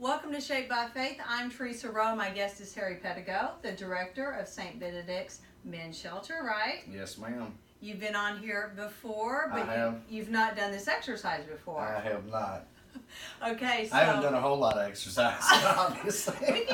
Welcome to Shaped by Faith. I'm Teresa Rowe. My guest is Harry Pedigo, the director of St. Benedict's Men's Shelter, right? Yes, ma'am. You've been on here before, but I have. you've not done this exercise before. I have not. Okay, so I haven't done a whole lot of exercise, obviously.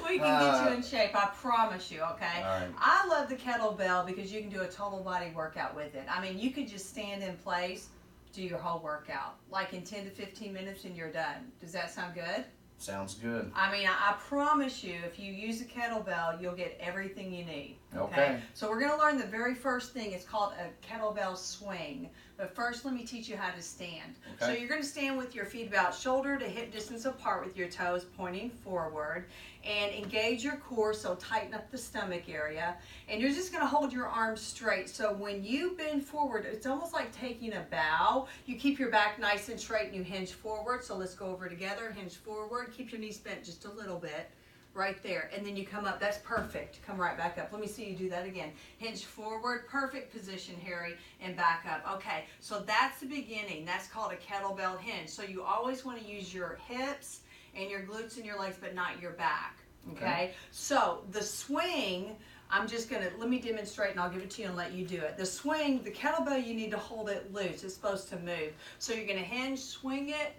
we can get you in shape, I promise you, okay? All right. I love the kettlebell because you can do a total body workout with it. I mean, you could just stand in place, do your whole workout, like in 10 to 15 minutes and you're done. Does that sound good? Sounds good. I mean, I promise you, if you use a kettlebell, you'll get everything you need. Okay. So we're going to learn the very first thing. It's called a kettlebell swing. But first, let me teach you how to stand. Okay. So you're going to stand with your feet about shoulder to hip distance apart with your toes pointing forward. And engage your core, so tighten up the stomach area. And you're just going to hold your arms straight. So when you bend forward, it's almost like taking a bow. You keep your back nice and straight and you hinge forward. So let's go over together. Hinge forward. Keep your knees bent just a little bit. Right there. And then you come up. That's perfect. Come right back up. Let me see you do that again. Hinge forward. Perfect position, Harry. And back up. Okay. So that's the beginning. That's called a kettlebell hinge. So you always want to use your hips and your glutes and your legs, but not your back. Okay? So the swing, I'm just going to, let me demonstrate and I'll give it to you and let you do it. The swing, the kettlebell, you need to hold it loose. It's supposed to move. So you're going to hinge, swing it,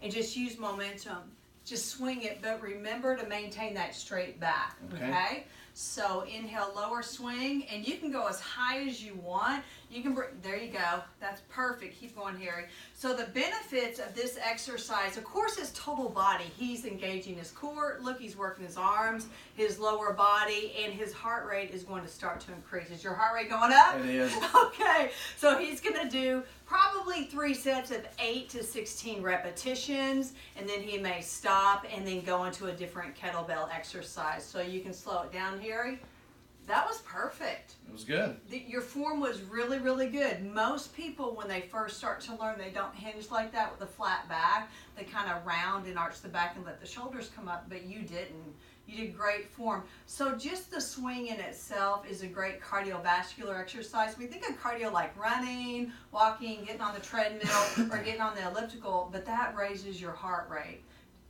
and just use momentum. Just swing it, but remember to maintain that straight back, okay? So inhale, lower swing, and you can go as high as you want. You can bring, there you go. That's perfect. Keep going, Harry. So the benefits of this exercise, of course, is total body. He's engaging his core. Look, he's working his arms, his lower body, and his heart rate is going to start to increase. Is your heart rate going up? It is. Okay, so he's going to do probably 3 sets of 8 to 16 repetitions, and then he may stop and then go into a different kettlebell exercise. So you can slow it down, Harry. That was perfect. It was good. Your form was really, really good. Most people, when they first start to learn, they don't hinge like that with a flat back. They kind of round and arch the back and let the shoulders come up, but you didn't. You did great form. So just the swing in itself is a great cardiovascular exercise. We think of cardio like running, walking, getting on the treadmill, or getting on the elliptical, but that raises your heart rate.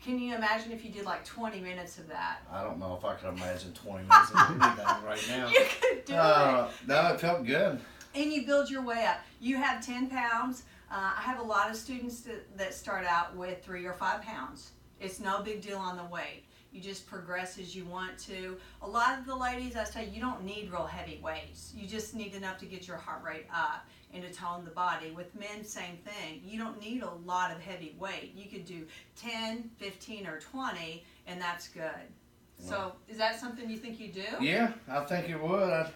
Can you imagine if you did like 20 minutes of that? I don't know if I could imagine 20 minutes of anything right now. You could do it. No, it felt good. And you build your way up. You have 10 pounds. I have a lot of students that start out with 3 or 5 pounds. It's no big deal on the weight. You just progress as you want to. A lot of the ladies, I say, you don't need real heavy weights. You just need enough to get your heart rate up and to tone the body. With men, same thing. You don't need a lot of heavy weight. You could do 10, 15, or 20, and that's good. So is that something you think you do? Yeah, I think it would.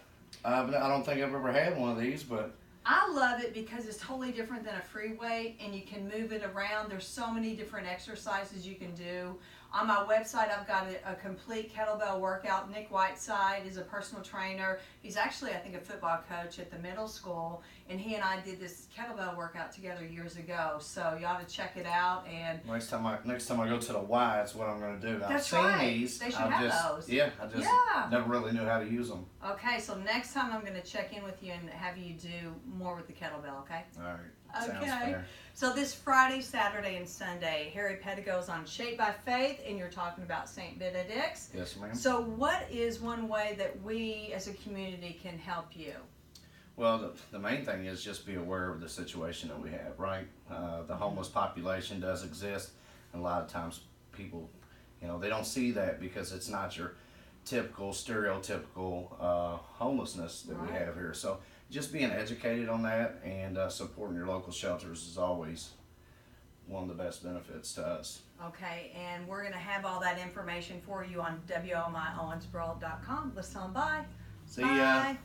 I don't think I've ever had one of these, but I love it because it's totally different than a free weight, and you can move it around. There's so many different exercises you can do. On my website, I've got a complete kettlebell workout. Nick Whiteside is a personal trainer. He's actually, I think, a football coach at the middle school, and he and I did this kettlebell workout together years ago. So you ought to check it out. And next time I go to the Y, that's what I'm going to do. That's I've right. seen these. They should have those. Yeah, I just never really knew how to use them. Okay, so next time I'm going to check in with you and have you do more with the kettlebell, okay? All right. Sounds Okay. fair. So this Friday, Saturday, and Sunday, Harry Pedigo is on Shaped by Faith, and you're talking about St. Benedict's. Yes, ma'am. So what is one way that we as a community can help you? Well, the main thing is just be aware of the situation that we have, right? The homeless population does exist, and a lot of times people, they don't see that because it's not your typical, stereotypical homelessness that we have here. So just being educated on that and supporting your local shelters is always one of the best benefits to us. Okay, and we're going to have all that information for you on WOMIOwensboro.com. Let's tell them bye. See ya. Bye.